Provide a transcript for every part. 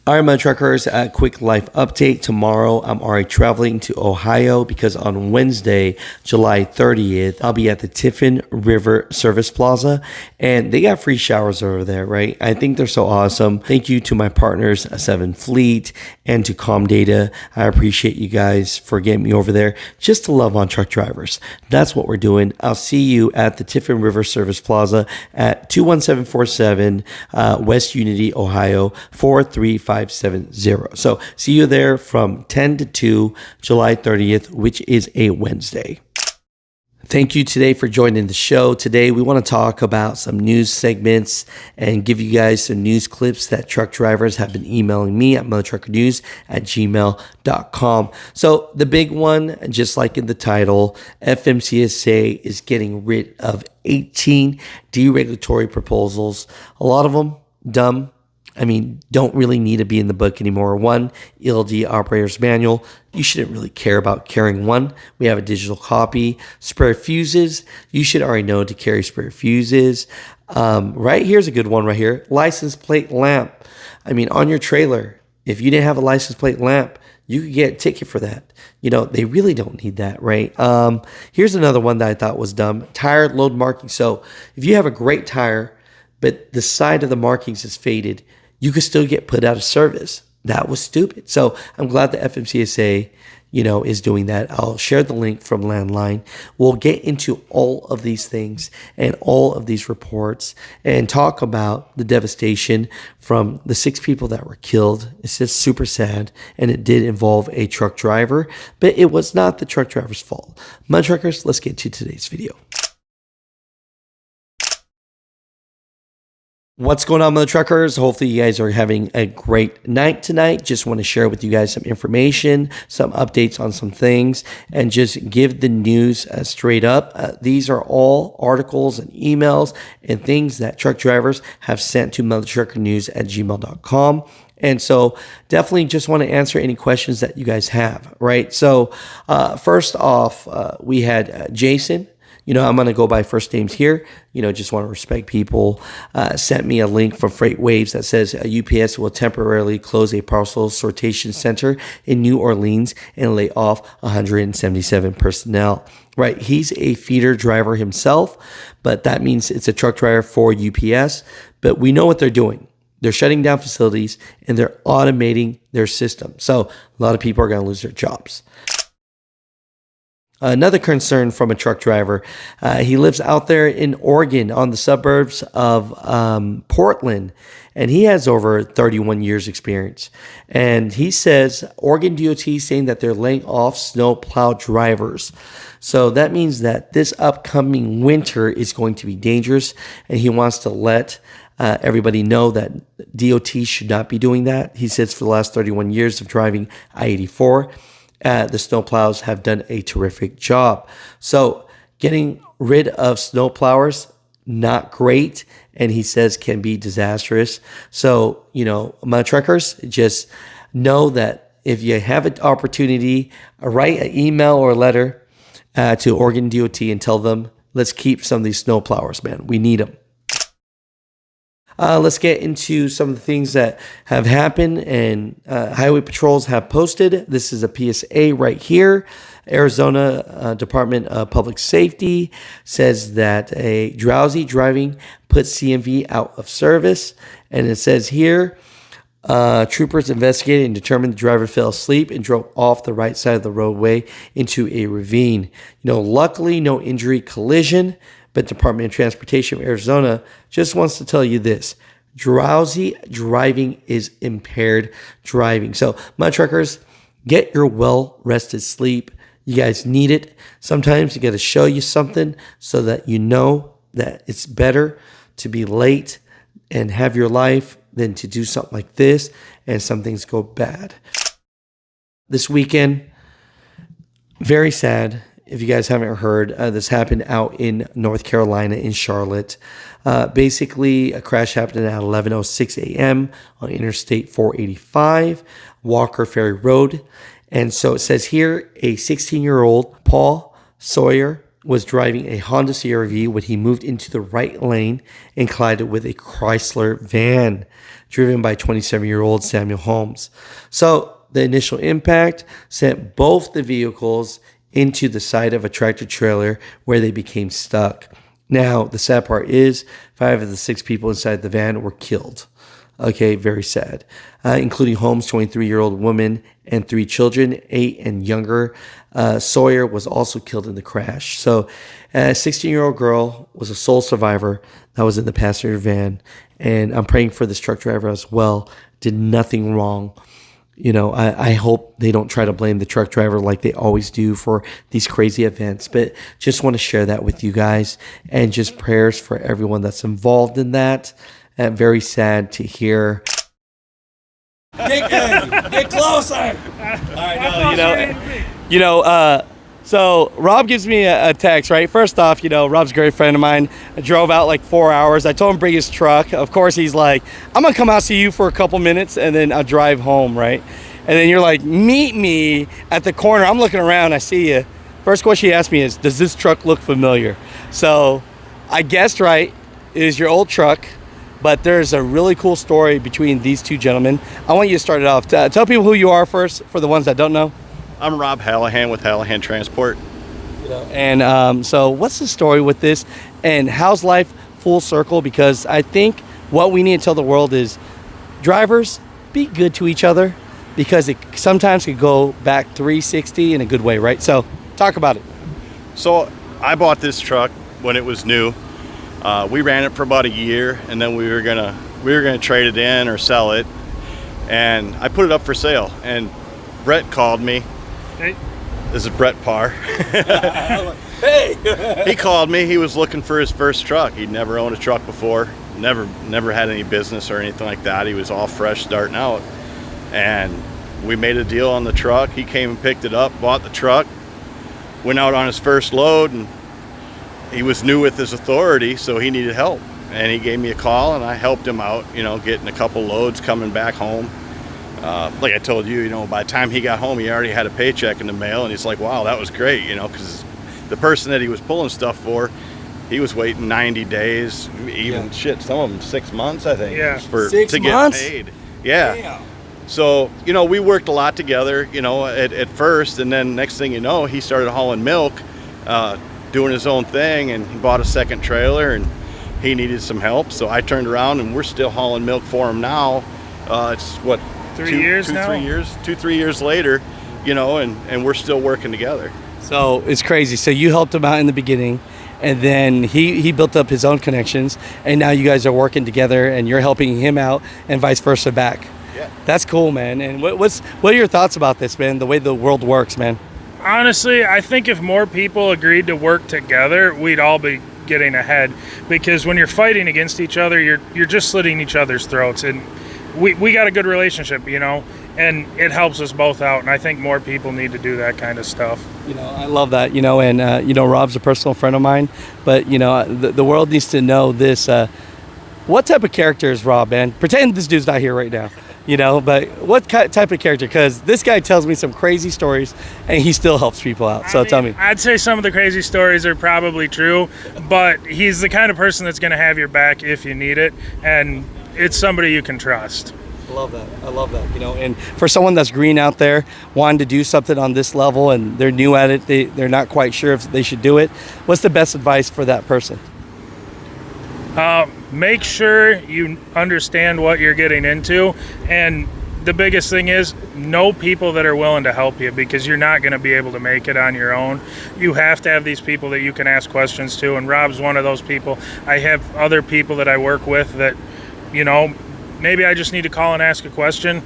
All right, my truckers, a quick life update. Tomorrow, I'm already traveling to Ohio because on Wednesday, July 30th, I'll be at the Tiffin River Service Plaza, and they got free showers over there, right? I think they're so awesome. Thank you to my partners, 7 Fleet, and to Comdata. I appreciate you guys for getting me over there just to love on truck drivers. That's what we're doing. I'll see you at the Tiffin River Service Plaza at 21747 West Unity, Ohio, 435. 570. So see you there from 10 to 2, July 30th, which is a Wednesday. Thank you today for joining the show. Today, we want to talk about some news segments and give you guys some news clips that truck drivers have been emailing me at muthatruckernews@gmail.com. So the big one, just like in the title, FMCSA is getting rid of 18 deregulatory proposals. A lot of them dumb. Don't really need to be in the book anymore. One, ELD Operator's Manual. You shouldn't really care about carrying one. We have a digital copy. Spare fuses. You should already know to carry spare fuses. Right here's a good one right here. License plate lamp. On your trailer, if you didn't have a license plate lamp, you could get a ticket for that. They really don't need that, right? Here's another one that I thought was dumb. Tire load marking. So if you have a great tire, but the side of the markings is faded, you could still get put out of service. That was stupid. So I'm glad the FMCSA, is doing that. I'll share the link from Landline. We'll get into all of these things and all of these reports and talk about the devastation from the 6 people that were killed. It's just super sad. And it did involve a truck driver, but it was not the truck driver's fault. My truckers, let's get to today's video. What's going on, my truckers? Hopefully you guys are having a great night tonight. Just want to share with you guys some information, some updates on some things, and just give the news straight up. These are all articles and emails and things that truck drivers have sent to muthatruckernews@gmail.com. And so definitely just want to answer any questions that you guys have, right? So first off, we had Jason. I'm going to go by first names here. Just want to respect people. Sent me a link from Freight Waves that says UPS will temporarily close a parcel sortation center in New Orleans and lay off 177 personnel. Right. He's a feeder driver himself, but that means it's a truck driver for UPS. But we know what they're doing. They're shutting down facilities and they're automating their system. So a lot of people are going to lose their jobs. Another concern from a truck driver. He lives out there in Oregon on the suburbs of Portland, and he has over 31 years experience. And he says Oregon DOT is saying that they're laying off snow plow drivers. So that means that this upcoming winter is going to be dangerous, and he wants to let everybody know that DOT should not be doing that. He says for the last 31 years of driving I-84, the snowplows have done a terrific job. So getting rid of snowplowers, not great. And he says can be disastrous. So, my truckers, just know that if you have an opportunity, write an email or a letter to Oregon DOT and tell them, let's keep some of these snowplowers, man. We need them. Let's get into some of the things that have happened and highway patrols have posted. This is a PSA right here. Arizona Department of Public Safety says that a Drowsy Driving put CMV out of service. And it says here, troopers investigated and determined the driver fell asleep and drove off the right side of the roadway into a ravine. Luckily, no injury, collision. But Department of Transportation of Arizona just wants to tell you this. Drowsy driving is impaired driving. So my truckers, get your well-rested sleep. You guys need it. Sometimes you got to show you something so that you know that it's better to be late and have your life than to do something like this and some things go bad. This weekend, very sad. If you guys haven't heard, this happened out in North Carolina in Charlotte. Basically, a crash happened at 11:06 a.m. on Interstate 485, Walker Ferry Road. And so it says here, a 16-year-old Paul Sawyer was driving a Honda CR-V when he moved into the right lane and collided with a Chrysler van driven by 27-year-old Samuel Holmes. So the initial impact sent both the vehicles into the side of a tractor trailer where they became stuck. Now, the sad part is 5 of the 6 people inside the van were killed. Okay, very sad, including Holmes' 23-year-old woman and 3 children, 8 and younger. Sawyer was also killed in the crash. So a 16-year-old girl was a sole survivor that was in the passenger van. And I'm praying for this truck driver as well. Did nothing wrong. You know, I hope they don't try to blame the truck driver like they always do for these crazy events. But just want to share that with you guys. And just prayers for everyone that's involved in that. Very sad to hear. Get closer. All right, so Rob gives me a text, right? First off, Rob's a great friend of mine. I drove out like 4 hours. I told him bring his truck. Of course, he's like, I'm going to come out see you for a couple minutes and then I'll drive home, right? And then you're like, meet me at the corner. I'm looking around. I see you. First question he asked me is, does this truck look familiar? So I guessed right. It is your old truck. But there's a really cool story between these two gentlemen. I want you to start it off. Tell people who you are first, for the ones that don't know. I'm Rob Halahan with Halahan Transport. And so what's the story with this? And how's life full circle? Because I think what we need to tell the world is, drivers, be good to each other. Because it sometimes could go back 360 in a good way, right? So talk about it. So I bought this truck when it was new. We ran it for about a year, and then we were gonna trade it in or sell it, and I put it up for sale. And Brett called me. Hey. This is Brett Parr. Hey. He called me. He was looking for his first truck. He'd never owned a truck before. Never had any business or anything like that. He was all fresh starting out, and we made a deal on the truck. He came and picked it up, bought the truck, went out on his first load, and he was new with his authority, so he needed help. And he gave me a call, and I helped him out, getting a couple loads coming back home. Like I told you, by the time he got home, he already had a paycheck in the mail, and he's like, wow, that was great, because the person that he was pulling stuff for, he was waiting 90 days, even some of them 6 months, I think, to get paid. Yeah. Damn. So, we worked a lot together, at first, and then next thing you know, he started hauling milk, doing his own thing, and he bought a second trailer, and he needed some help. So I turned around, and we're still hauling milk for him now. It's what, 3 years now? 3 years later, and we're still working together. So it's crazy. So you helped him out in the beginning, and then he built up his own connections, and now you guys are working together, and you're helping him out, and vice versa back. Yeah. That's cool, man. And what are your thoughts about this, man? The way the world works, man. Honestly, I think if more people agreed to work together, we'd all be getting ahead. Because when you're fighting against each other, you're just slitting each other's throats. And we got a good relationship, and it helps us both out. And I think more people need to do that kind of stuff. I love that, and Rob's a personal friend of mine. But, the world needs to know this. What type of character is Rob, man? Pretend this dude's not here right now. But what type of character? Because this guy tells me some crazy stories, and he still helps people out. So tell me. I'd say some of the crazy stories are probably true, but he's the kind of person that's going to have your back if you need it, and it's somebody you can trust. I love that. And for someone that's green out there, wanting to do something on this level, and they're new at it, they're not quite sure if they should do it, what's the best advice for that person? Make sure you understand what you're getting into, and the biggest thing is know people that are willing to help you, because you're not going to be able to make it on your own. You have to have these people that you can ask questions to, and Rob's one of those people. I have other people that I work with that, maybe I just need to call and ask a question,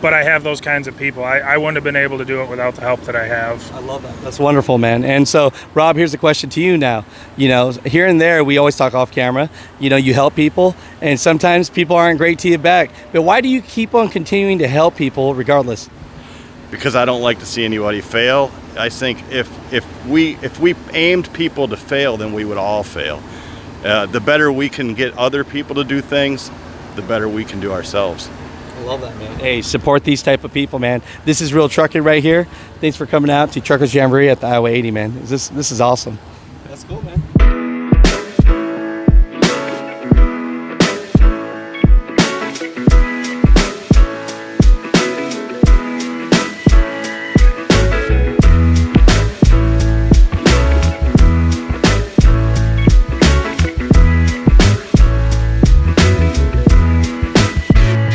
but I have those kinds of people. I wouldn't have been able to do it without the help that I have. I love that. That's wonderful, man. And so, Rob, here's a question to you now. Here and there, we always talk off camera. You help people, and sometimes people aren't great to you back. But why do you keep on continuing to help people regardless? Because I don't like to see anybody fail. I think if we aimed people to fail, then we would all fail. The better we can get other people to do things, the better we can do ourselves. I love that, man. Hey, support these type of people, man. This is real trucking right here. Thanks for coming out to Truckers Jamboree at the Iowa 80, man. This is awesome.